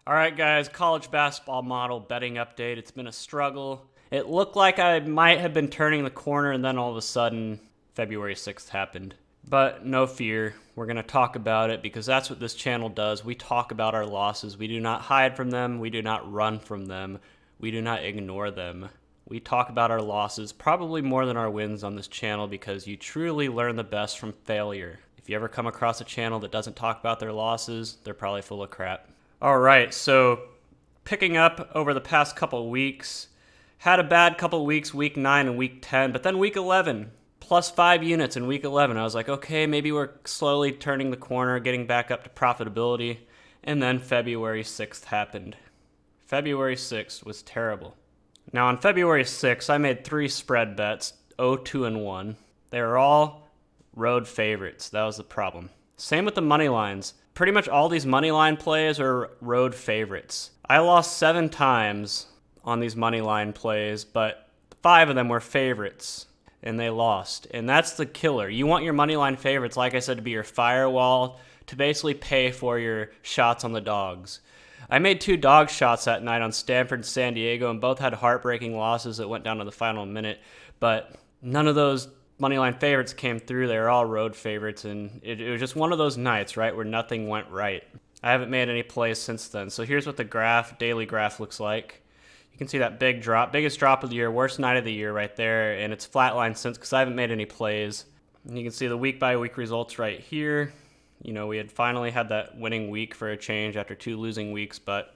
All right, guys, college basketball model betting update. It's been a struggle. It looked like I might have been turning the corner, and then all of a sudden, February 6th happened. But no fear, we're going to talk about it because that's what this channel does. We talk about our losses. We do not hide from them. We do not run from them. We do not ignore them. We talk about our losses probably more than our wins on this channel because you truly learn the best from failure. If you ever come across a channel that doesn't talk about their losses, they're probably full of crap. All right, so picking up over the past couple weeks, had a bad couple weeks, week 9 and week 10, but then week 11, plus 5 units in week 11. I was like, okay, maybe we're slowly turning the corner, getting back up to profitability. And then February 6th happened. February 6th was terrible. Now on February 6th, I made 3 spread bets, 0-2 and 1. They were all road favorites. That was the problem. Same with the money lines. Pretty much all these money line plays are road favorites. I lost 7 times on these money line plays, but 5 of them were favorites, and they lost. And that's the killer. You want your money line favorites, like I said, to be your firewall, to basically pay for your shots on the dogs. I made 2 dog shots that night on Stanford and San Diego, and both had heartbreaking losses that went down to the final minute, but none of those moneyline favorites came through. They were all road favorites, and it was just one of those nights, right, where nothing went right. I haven't made any plays since then. So here's what the daily graph looks like. You can see that big drop, biggest drop of the year, worst night of the year right there, and it's flatlined since because I haven't made any plays. And you can see the week-by-week results right here. You know, we had finally had that winning week for a change after 2 losing weeks, but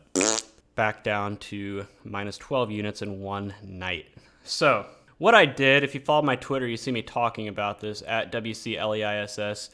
back down to minus 12 units in one night. So what I did, if you follow my Twitter, you see me talking about this at WCLEISS,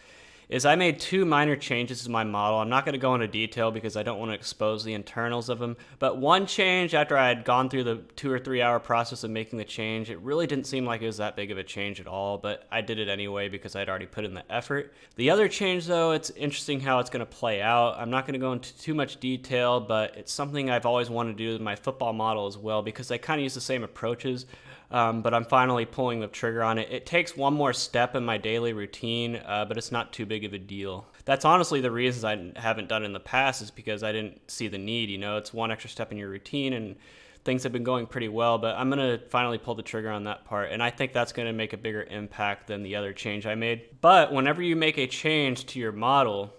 is I made 2 minor changes to my model. I'm not going to go into detail because I don't want to expose the internals of them, but one change after I had gone through the 2 or 3 hour process of making the change, it really didn't seem like it was that big of a change at all, but I did it anyway because I'd already put in the effort. The other change though, it's interesting how it's going to play out. I'm not going to go into too much detail, but it's something I've always wanted to do with my football model as well because I kind of use the same approaches. But I'm finally pulling the trigger on it. It takes one more step in my daily routine, but it's not too big of a deal. That's honestly the reasons I haven't done it in the past is because I didn't see the need. You know, it's one extra step in your routine, and things have been going pretty well. But I'm going to finally pull the trigger on that part, and I think that's going to make a bigger impact than the other change I made. But whenever you make a change to your model,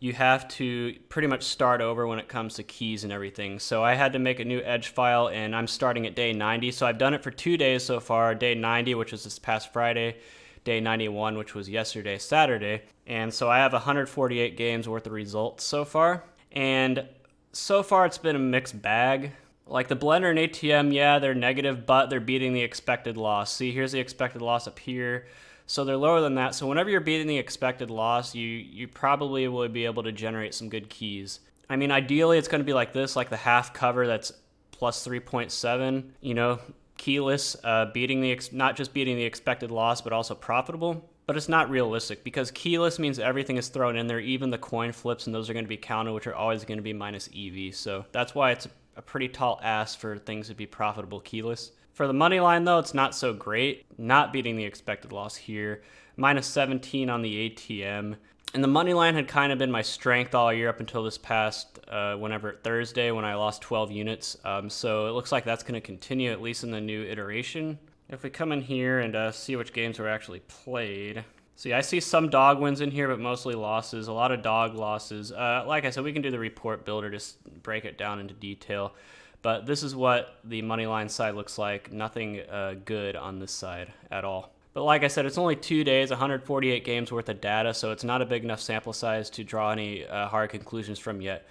you have to pretty much start over when it comes to keys and everything. So I had to make a new edge file, and I'm starting at day 90. So I've done it for 2 days so far, day 90, which was this past Friday, day 91, which was yesterday, Saturday. And so I have 148 games worth of results so far. And so far it's been a mixed bag. Like the blender and ATM, yeah, they're negative, but they're beating the expected loss. See, here's the expected loss up here. So they're lower than that. So whenever you're beating the expected loss, you probably will be able to generate some good keys. I mean, ideally it's going to be like this, like the half cover that's plus 3.7, you know, keyless, not just beating the expected loss, but also profitable. But it's not realistic because keyless means everything is thrown in there, even the coin flips, and those are going to be counted, which are always going to be minus EV. So that's why it's a pretty tall ask for things to be profitable keyless. For the money line, though, it's not so great. Not beating the expected loss here. Minus 17 on the ATM. And the money line had kind of been my strength all year up until this past Thursday when I lost 12 units. So it looks like that's going to continue, at least in the new iteration. If we come in here and see which games were actually played. See, I see some dog wins in here, but mostly losses. A lot of dog losses. Like I said, we can do the report builder, just break it down into detail. But this is what the money line side looks like. Nothing good on this side at all. But like I said, it's only 2 days, 148 games worth of data, so it's not a big enough sample size to draw any hard conclusions from yet.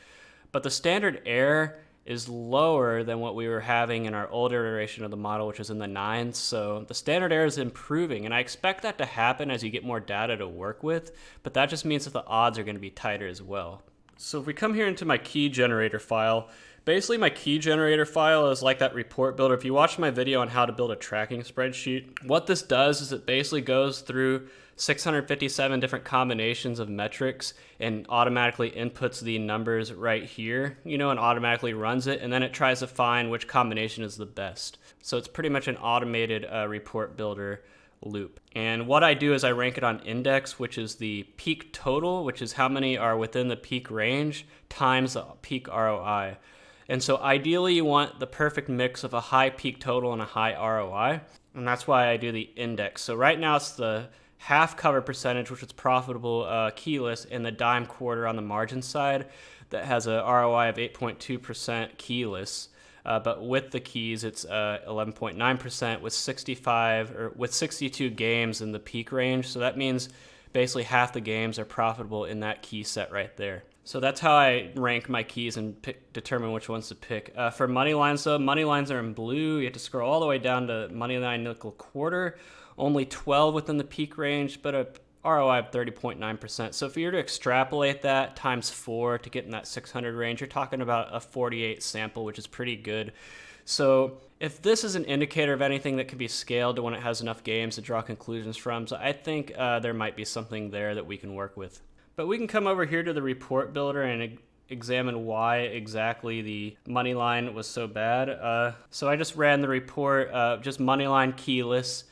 But the standard error is lower than what we were having in our older iteration of the model, which is in the 9s. So the standard error is improving, and I expect that to happen as you get more data to work with, but that just means that the odds are going to be tighter as well. So if we come here into my key generator file, basically my key generator file is like that report builder. If you watch my video on how to build a tracking spreadsheet, what this does is it basically goes through 657 different combinations of metrics and automatically inputs the numbers right here, you know, and automatically runs it, and then it tries to find which combination is the best. So it's pretty much an automated report builder loop. And what I do is I rank it on index, which is the peak total, which is how many are within the peak range, times the peak ROI. And so ideally you want the perfect mix of a high peak total and a high ROI. And that's why I do the index. So right now it's the half cover percentage, which is profitable keyless, and the dime quarter on the margin side that has a ROI of 8.2% keyless. But with the keys, it's 11.9% with 62 games in the peak range. So that means basically half the games are profitable in that key set right there. So that's how I rank my keys and determine which ones to pick. For money lines, though, money lines are in blue. You have to scroll all the way down to money line nickel quarter. Only 12 within the peak range, but a ROI of 30.9%. So if you were to extrapolate that times 4 to get in that 600 range, you're talking about a 48 sample, which is pretty good. So if this is an indicator of anything that can be scaled to when it has enough games to draw conclusions from, so I think there might be something there that we can work with. But we can come over here to the report builder and examine why exactly the money line was so bad. So I just ran the report, just money line keyless.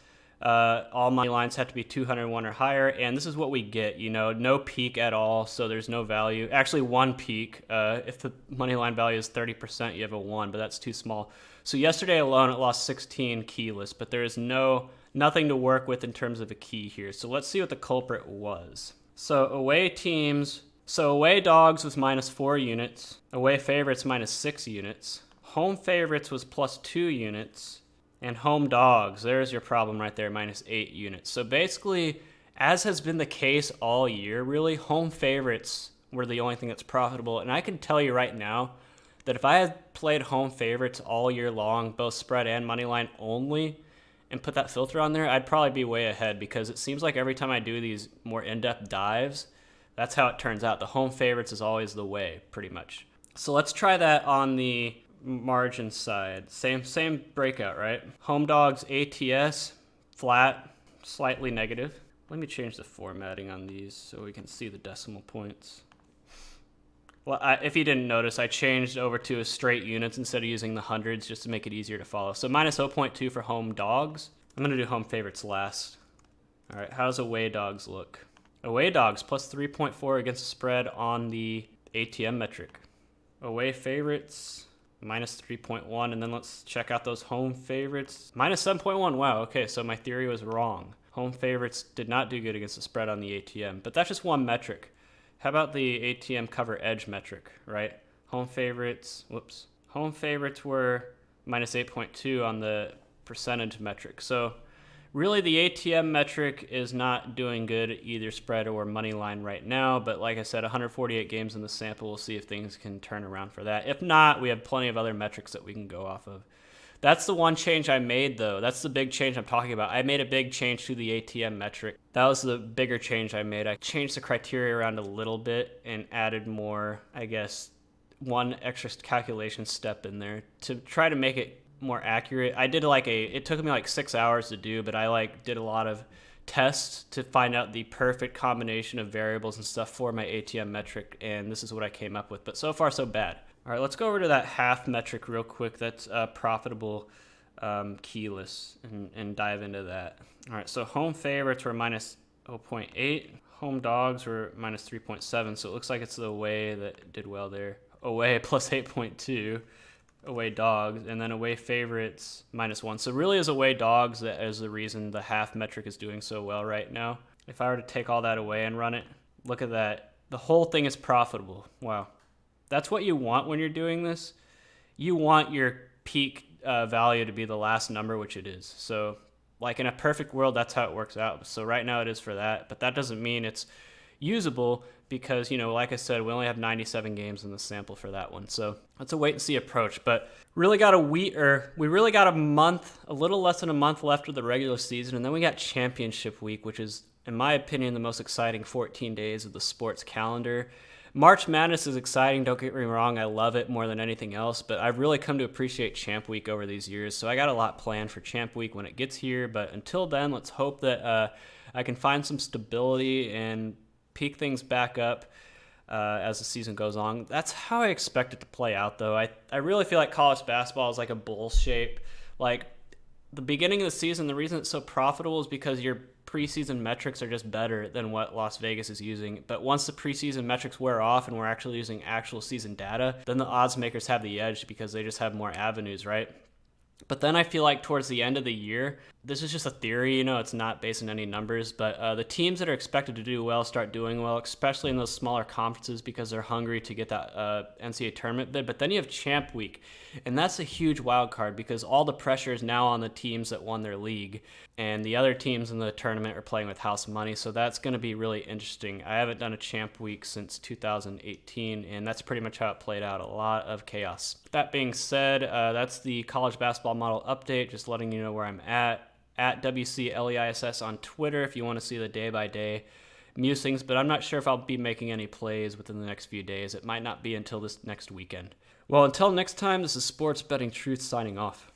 All money lines have to be 201 or higher, and this is what we get, no peak at all, so there's no value. Actually, one peak. If the money line value is 30%, you have a 1, but that's too small. So yesterday alone, it lost 16 keyless, but there is nothing to work with in terms of a key here. So let's see what the culprit was. So away dogs was -4 units, away favorites -6 units, home favorites was +2 units, and home dogs, there's your problem right there, -8 units. So basically, as has been the case all year, really, home favorites were the only thing that's profitable. And I can tell you right now that if I had played home favorites all year long, both spread and money line only, and put that filter on there, I'd probably be way ahead, because it seems like every time I do these more in-depth dives, that's how it turns out. The home favorites is always the way, pretty much. So let's try that on the margin side. Same breakout, right? Home dogs ATS flat, slightly negative. Let me change the formatting on these so we can see the decimal points. Well, if you didn't notice, I changed over to a straight units instead of using the hundreds just to make it easier to follow. So -0.2 for home dogs. I'm going to do home favorites last. All right, how does away dogs look? Away dogs +3.4 against the spread on the ATM metric. Away favorites -3.1, and then let's check out those home favorites. -7.1, wow, okay, so my theory was wrong. Home favorites did not do good against the spread on the ATM, but that's just one metric. How about the ATM cover edge metric, right? Home favorites were -8.2 on the percentage metric. So really the ATM metric is not doing good either spread or money line right now, but like I said, 148 games in the sample. We'll see if things can turn around for that. If not, we have plenty of other metrics that we can go off of. That's the one change I made, though. That's the big change I'm talking about. I made a big change to the ATM metric. That was the bigger change I made. I changed the criteria around a little bit and added more, I guess, one extra calculation step in there to try to make it more accurate. I did it took me 6 hours to do, but I did a lot of tests to find out the perfect combination of variables and stuff for my ATM metric, and this is what I came up with. But so far, so bad. All right, let's go over to that half metric real quick. That's profitable keyless and dive into that. All right, so home favorites were -0.8. Home dogs were -3.7, so it looks like it's the away that did well there. Away +8.2. Away dogs, and then away favorites -1. So really is away dogs that is the reason the half metric is doing so well right now. If I were to take all that away and run it, look at that. The whole thing is profitable. Wow. That's what you want when you're doing this. You want your peak value to be the last number, which it is. So in a perfect world, that's how it works out. So right now it is for that, but that doesn't mean it's usable, because like I said, we only have 97 games in the sample for that one. So that's a wait and see approach. But we really got a month, a little less than a month left of the regular season, and then we got championship week, which is, in my opinion, the most exciting 14 days of the sports calendar. March Madness is exciting, don't get me wrong, I love it more than anything else, but I've really come to appreciate Champ Week over these years, so I got a lot planned for Champ Week when it gets here. But until then, let's hope that I can find some stability and peak things back up as the season goes on. That's how I expect it to play out, though. I really feel like college basketball is like a bowl shape. The beginning of the season, the reason it's so profitable is because your preseason metrics are just better than what Las Vegas is using. But once the preseason metrics wear off and we're actually using actual season data, then the odds makers have the edge because they just have more avenues, right? But then I feel like towards the end of the year, this is just a theory, it's not based on any numbers, but the teams that are expected to do well start doing well, especially in those smaller conferences because they're hungry to get that NCAA tournament bid. But then you have Champ Week, and that's a huge wild card because all the pressure is now on the teams that won their league, and the other teams in the tournament are playing with house money, so that's going to be really interesting. I haven't done a Champ Week since 2018, and that's pretty much how it played out, a lot of chaos. That being said, that's the college basketball model update, just letting you know where I'm at WCLEISS on Twitter if you want to see the day-by-day musings, but I'm not sure if I'll be making any plays within the next few days. It might not be until this next weekend. Well, until next time, this is Sports Betting Truth signing off.